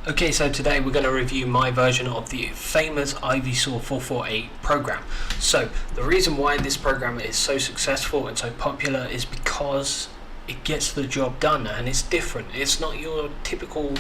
Okay, so today we're going to review my version of the famous Ivysaur 448 program. So the reason why this program is so successful and so popular is because it gets the job done and it's different. It's not your typical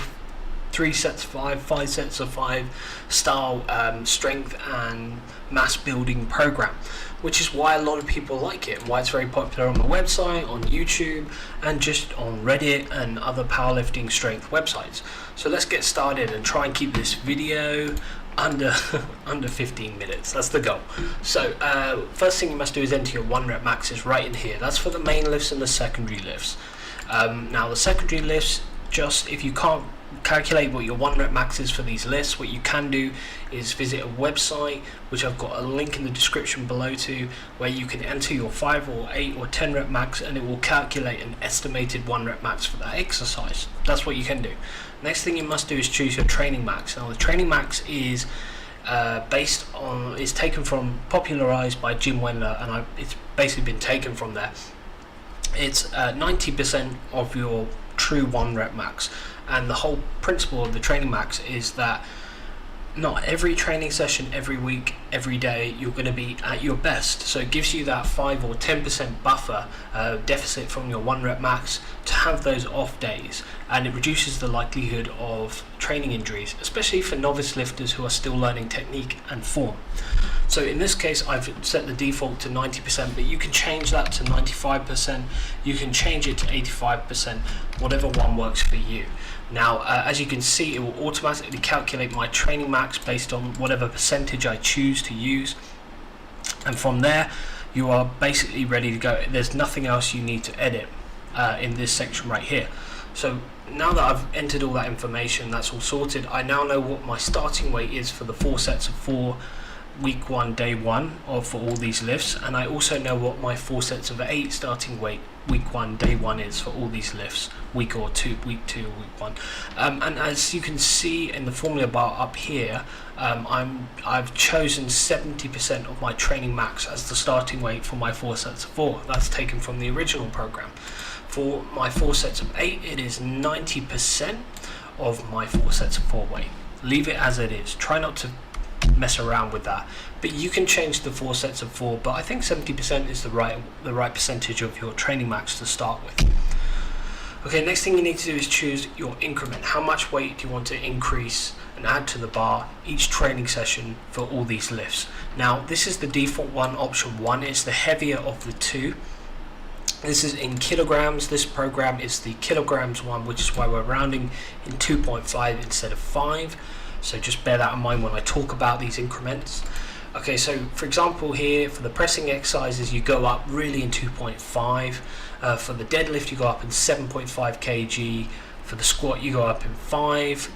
3 sets of 5 sets of 5 style strength and mass building program, which is why a lot of people like it, why it's very popular on the website, on YouTube, and just on Reddit and other powerlifting strength websites. So let's get started and try and keep this video under 15 minutes. That's the goal. So first thing you must do is enter your 1 rep maxes right in here. That's for the main lifts and the secondary lifts. Now the secondary lifts, just if you can't calculate what your 1 rep max is for these lists, what you can do is visit a website, which I've got a link in the description below to, where you can enter your 5 or 8 or 10 rep max and it will calculate an estimated 1 rep max for that exercise. That's what you can do. Next thing you must do is choose your training max. Now the training max is taken from, popularized by Jim Wendler, and it's basically been taken from there. It's 90% of your true 1 rep max. And the whole principle of the training max is that not every training session, every week, every day, you're going to be at your best. So it gives you that 5 or 10% buffer deficit from your 1 rep max to have those off days, and it reduces the likelihood of training injuries, especially for novice lifters who are still learning technique and form. So in this case, I've set the default to 90%, but you can change that to 95%, you can change it to 85%, whatever one works for you. Now, as you can see, it will automatically calculate my training max based on whatever percentage I choose to use. And from there, you are basically ready to go. There's nothing else you need to edit in this section right here. So now that I've entered all that information, that's all sorted, I now know what my starting weight is for the 4 sets of 4 week 1 day 1 for all these lifts, and I also know what my 4 sets of 8 starting weight week 1 day 1 is for all these lifts, week 2 week 1. And as you can see in the formula bar up here, I've chosen 70% of my training max as the starting weight for my 4 sets of 4. That's taken from the original program. For my 4 sets of 8, it is 90% of my 4 sets of 4 weight. Leave it as it is. Try not to mess around with that, but you can change the 4 sets of 4, but I think 70% is the right percentage of your training max to start with. Okay, next thing you need to do is choose your increment. How much weight do you want to increase and add to the bar each training session for all these lifts? Now this is the default one. Option 1 is the heavier of the 2. This is in kilograms. This program is the kilograms one, which is why we're rounding in 2.5 instead of 5. So just bear that in mind when I talk about these increments. Okay, so for example here, for the pressing exercises, you go up really in 2.5. For the deadlift, you go up in 7.5 kg. For the squat, you go up in 5,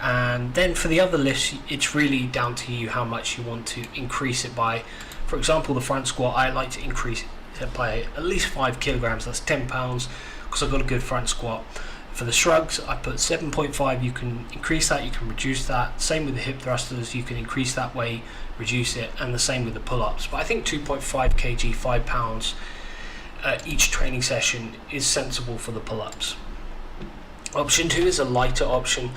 and then for the other lifts, it's really down to you how much you want to increase it by. For example, the front squat, I like to increase it by at least 5 kilograms. That's 10 pounds, because I've got a good front squat. For the shrugs, I put 7.5. You can increase that, you can reduce that. Same with the hip thrusters, you can increase that weight, reduce it, and the same with the pull-ups. But I think 2.5 kg, 5 pounds each training session is sensible for the pull-ups. Option 2 is a lighter option,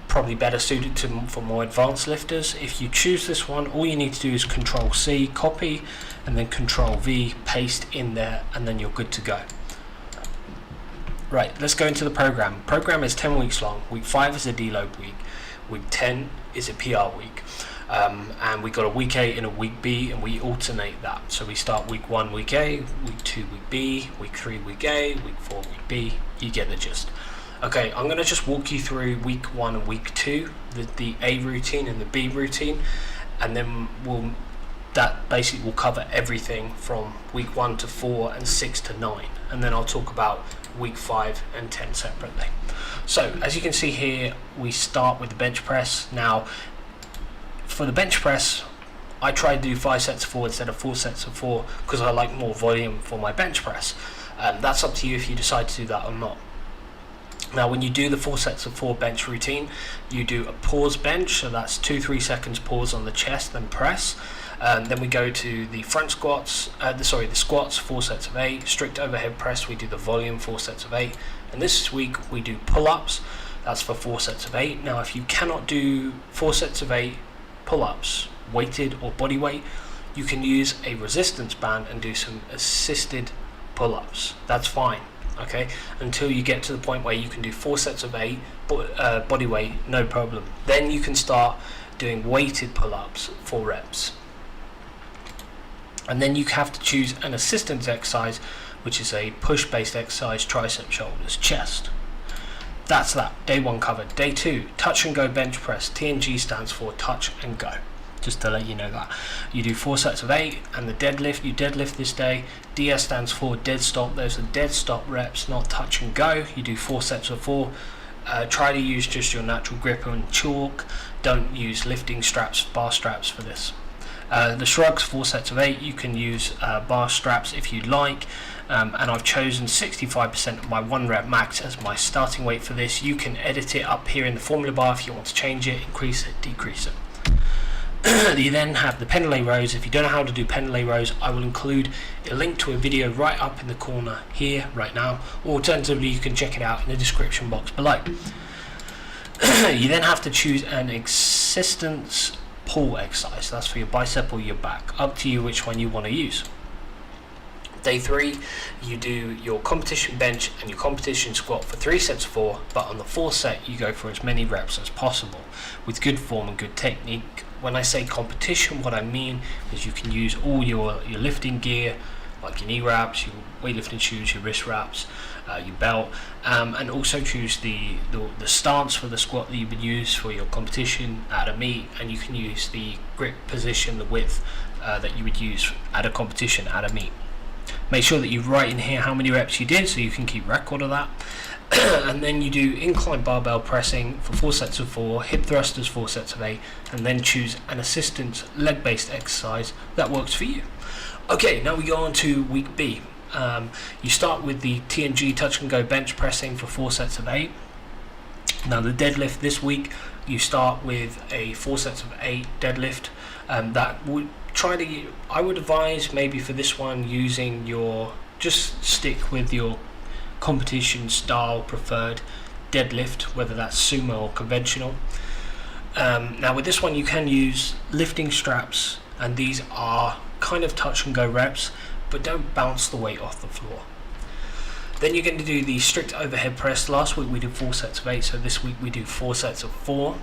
probably better suited for more advanced lifters. If you choose this one, all you need to do is Control C, copy, and then Control V, paste in there, and then you're good to go. Right, let's go into the program. Program is 10 weeks long. Week 5 is a deload week. Week 10 is a PR week. And we got a week A and a week B, and we alternate that. So we start week 1, week A, week 2, week B, week 3, week A, week 4, week B. You get the gist. Okay, I'm going to just walk you through week 1 and week 2, the A routine and the B routine, and then that basically will cover everything from week 1 to 4 and 6 to 9. And then I'll talk about week 5 and 10 separately. So as you can see here, we start with the bench press. Now for the bench press, I try to do 5 sets of 4 instead of 4 sets of 4 because I like more volume for my bench press. That's up to you if you decide to do that or not. Now when you do the 4 sets of 4 bench routine, you do a pause bench, so that's 2-3 seconds pause on the chest, then press. Then we go to the front squats, the squats, 4 sets of 8, strict overhead press, we do the volume, 4 sets of 8, and this week we do pull-ups, That's for 4 sets of 8. Now if you cannot do 4 sets of 8 pull-ups, weighted or body weight, you can use a resistance band and do some assisted pull-ups. That's fine, okay, until you get to the point where you can do 4 sets of 8 body weight, no problem. Then you can start doing weighted pull-ups, 4 reps. And then you have to choose an assistance exercise, which is a push-based exercise, tricep, shoulders, chest. That's that. Day 1 covered. Day 2, touch and go bench press. TNG stands for touch and go. Just to let you know that. You do 4 sets of 8, and the deadlift, you deadlift this day. DS stands for dead stop. Those are dead stop reps, not touch and go. You do 4 sets of 4. Try to use just your natural grip and chalk. Don't use lifting straps, bar straps for this. The shrugs, 4 sets of 8. You can use bar straps if you'd like. And I've chosen 65% of my 1 rep max as my starting weight for this. You can edit it up here in the formula bar if you want to change it, increase it, decrease it. You then have the pendulum rows. If you don't know how to do pendulum rows, I will include a link to a video right up in the corner here right now, or alternatively you can check it out in the description box below. You then have to choose an assistance pull exercise. That's for your bicep or your back, up to you which one you want to use. Day 3, you do your competition bench and your competition squat for 3 sets of 4, but on the 4th set you go for as many reps as possible with good form and good technique. When I say competition, what I mean is you can use all your lifting gear, like your knee wraps, your weightlifting shoes, your wrist wraps, your belt, and also choose the stance for the squat that you would use for your competition at a meet, and you can use the grip position, the width that you would use at a competition at a meet. Make sure that you write in here how many reps you did so you can keep record of that. And then you do incline barbell pressing for 4 sets of 4, hip thrusters 4 sets of 8, and then choose an assistance leg based exercise that works for you. Okay, now we go on to week B. You start with the TNG touch and go bench pressing for 4 sets of 8. Now the deadlift this week, you start with a 4 sets of 8 deadlift. That would I would advise maybe for this one using just stick with your competition style preferred deadlift, whether that's sumo or conventional. Now with this one you can use lifting straps, and these are kind of touch and go reps, but don't bounce the weight off the floor. Then you're going to do the strict overhead press. Last week we did 4 sets of 8, so this week we do 4 sets of 4.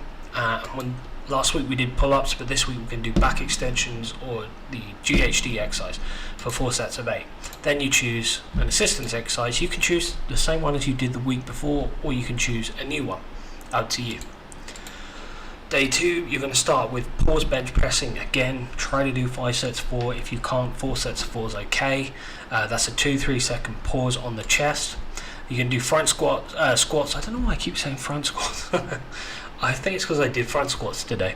Last week we did pull-ups, but this week we can do back extensions or the GHD exercise for 4 sets of 8. Then you choose an assistance exercise. You can choose the same one as you did the week before, or you can choose a new one, up to you. Day 2, you're going to start with pause bench pressing. Again, try to do 5 sets of 4. If you can't, 4 sets of 4 is okay. That's a 2-3 second pause on the chest. You can do front squats. I don't know why I keep saying front squats. I think it's because I did front squats today.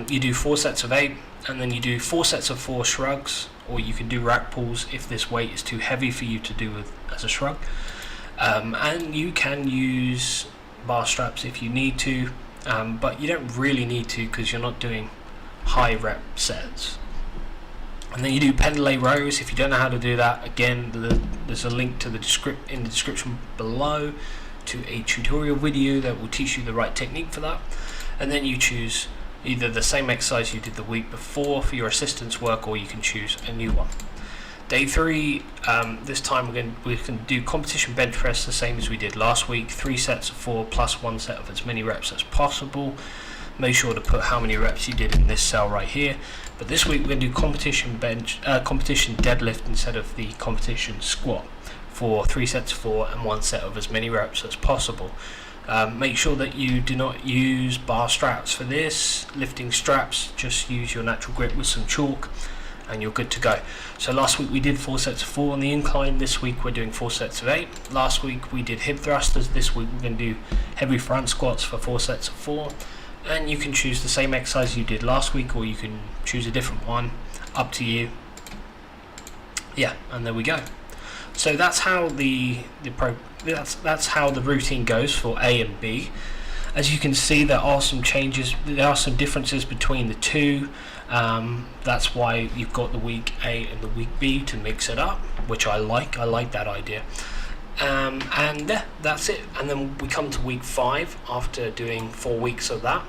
You do 4 sets of 8, and then you do 4 sets of 4 shrugs, or you can do rack pulls if this weight is too heavy for you to do as a shrug. And you can use bar straps if you need to, but you don't really need to because you're not doing high rep sets. And then you do pendulum rows. If you don't know how to do that, again, there's a link to in the description below to a tutorial video that will teach you the right technique for that. And then you choose either the same exercise you did the week before for your assistance work, or you can choose a new one. Day 3, this time we can do competition bench press the same as we did last week. 3 sets of 4 plus 1 set of as many reps as possible. Make sure to put how many reps you did in this cell right here. But this week we're going to do competition deadlift instead of the competition squat for 3 sets of 4 and 1 set of as many reps as possible. Make sure that you do not use bar straps for this, lifting straps. Just use your natural grip with some chalk and you're good to go. So last week we did 4 sets of 4 on the incline. This week we're doing 4 sets of 8. Last week we did hip thrusters. This week we're going to do heavy front squats for 4 sets of 4. And you can choose the same exercise you did last week, or you can choose a different one, up to you. Yeah, and there we go. So that's how that's how the routine goes for A and B. As you can see, there are some changes, there are some differences between the two. That's why you've got the week A and the week B to mix it up, which I like that idea. And yeah, that's it. And then we come to week 5 after doing 4 weeks of that.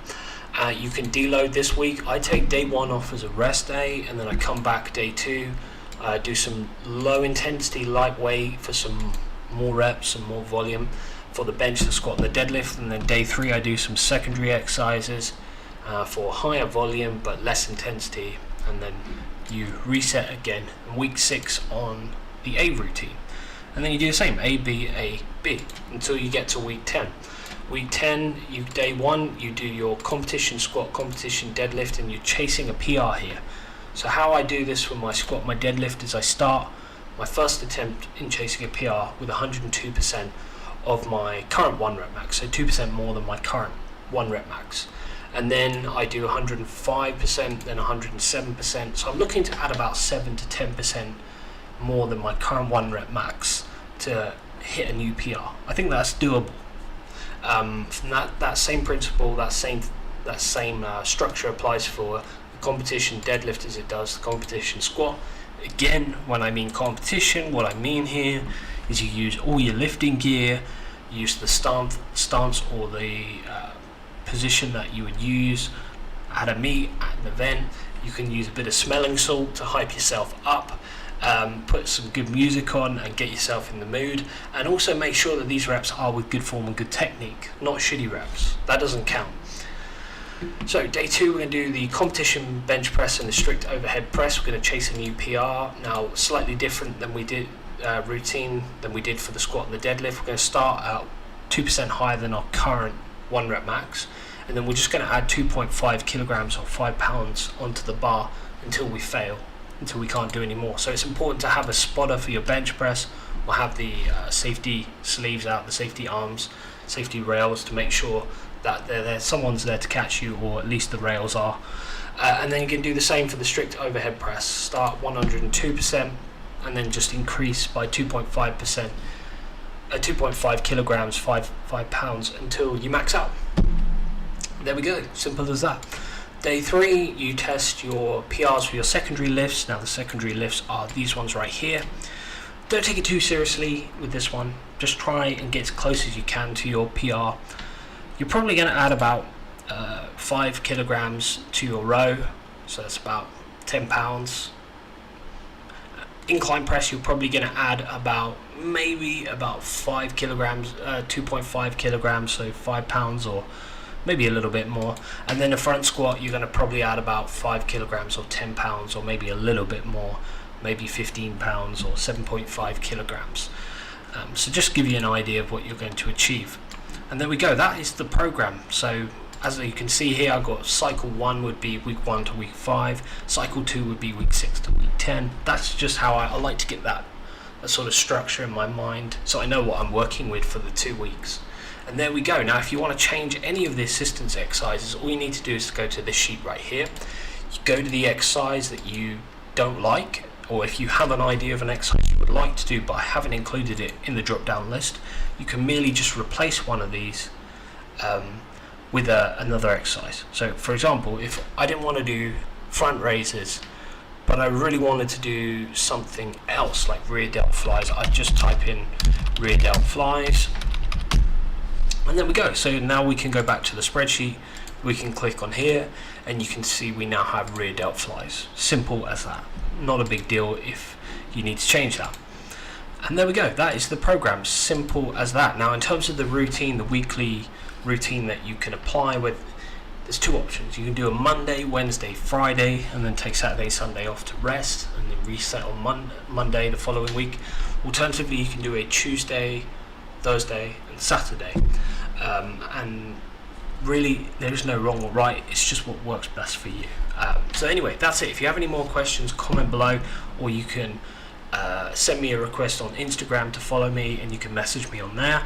You can deload this week. I take day 1 off as a rest day, and then I come back day 2, do some low intensity lightweight for some more reps and more volume for the bench, the squat, and the deadlift. And then day 3 I do some secondary exercises for higher volume but less intensity, and then you reset again in week 6 on the A routine. And then you do the same, A, B, A, B, until you get to week 10. Week 10, day 1, you do your competition squat, competition deadlift, and you're chasing a PR here. So how I do this for my squat, my deadlift, is I start my first attempt in chasing a PR with 102% of my current 1 rep max, so 2% more than my current 1 rep max. And then I do 105%, then 107%. So I'm looking to add about 7 to 10% more than my current 1 rep max to hit a new PR. I think that's doable. That same principle, that same structure applies for the competition deadlift as it does the competition squat. Again, when I mean competition, what I mean here is you use all your lifting gear, use the stance or the position that you would use at a meet, at an event. You can use a bit of smelling salt to hype yourself up. Put some good music on and get yourself in the mood, and also make sure that these reps are with good form and good technique, not shitty reps. That doesn't count. So day 2, we're going to do the competition bench press and the strict overhead press. We're going to chase a new PR. Now, slightly different than we did routine than we did for the squat and the deadlift. We're going to start at 2% higher than our current 1 rep max, and then we're just going to add 2.5 kilograms or 5 pounds onto the bar until we fail, until we can't do any more. So it's important to have a spotter for your bench press, or have the safety sleeves out, the safety arms, safety rails, to make sure that someone's there to catch you, or at least the rails are. And then you can do the same for the strict overhead press. Start 102% and then just increase by 2.5%, 2.5 kilograms, 5 pounds until you max out. There we go, simple as that. Day 3, you test your PRs for your secondary lifts. Now the secondary lifts are these ones right here. Don't take it too seriously with this one. Just try and get as close as you can to your PR. You're probably going to add about 5 kilograms to your row, so that's about 10 pounds. Incline press, you're probably going to add maybe about 5 kilograms, 2.5 kilograms, so 5 pounds or maybe a little bit more. And then the front squat, you're going to probably add about 5 kilograms or 10 pounds, or maybe a little bit more, maybe 15 pounds or 7.5 kilograms. So just give you an idea of what you're going to achieve. And there we go, that is the program. So as you can see here, I've got cycle 1 would be week 1 to week 5, cycle 2 would be week 6 to week 10. That's just how I like to get that sort of structure in my mind, so I know what I'm working with for the 2 weeks. And there we go. Now if you want to change any of the assistance exercises, all you need to do is to go to this sheet right here. You go to the exercise that you don't like, or if you have an idea of an exercise you would like to do but I haven't included it in the drop down list, you can merely just replace one of these with another exercise. So for example, if I didn't want to do front raises but I really wanted to do something else like rear delt flies, I'd just type in rear delt flies, and there we go. So now we can go back to the spreadsheet, we can click on here, and you can see we now have rear delt flies. Simple as that. Not a big deal if you need to change that. And there we go, that is the program, simple as that. Now in terms of the routine, the weekly routine that you can apply with, there's 2 options. You can do a Monday, Wednesday, Friday, and then take Saturday, Sunday off to rest, and then reset on Monday the following week. Alternatively, you can do a Tuesday, Thursday, and Saturday. And really, there is no wrong or right, it's just what works best for you. So anyway, that's it. If you have any more questions, comment below, or you can send me a request on Instagram to follow me, and you can message me on there.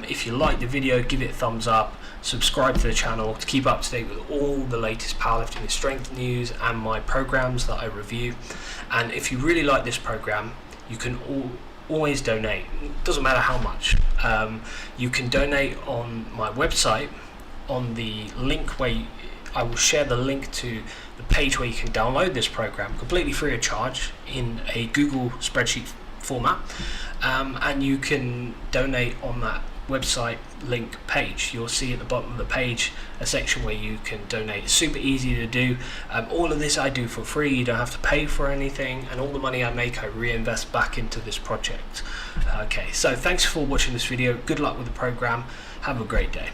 If you like the video, give it a thumbs up, subscribe to the channel to keep up to date with all the latest powerlifting and strength news and my programs that I review. And if you really like this program, you can always donate. It doesn't matter how much. You can donate on my website, on the link where I will share the link to the page where you can download this program completely free of charge in a Google spreadsheet format, and you can donate on that website link page. You'll see at the bottom of the page a section where you can donate. It's super easy to do. All of this I do for free. You don't have to pay for anything, and all the money I make I reinvest back into this project. Okay, so thanks for watching this video. Good luck with the program. Have a great day.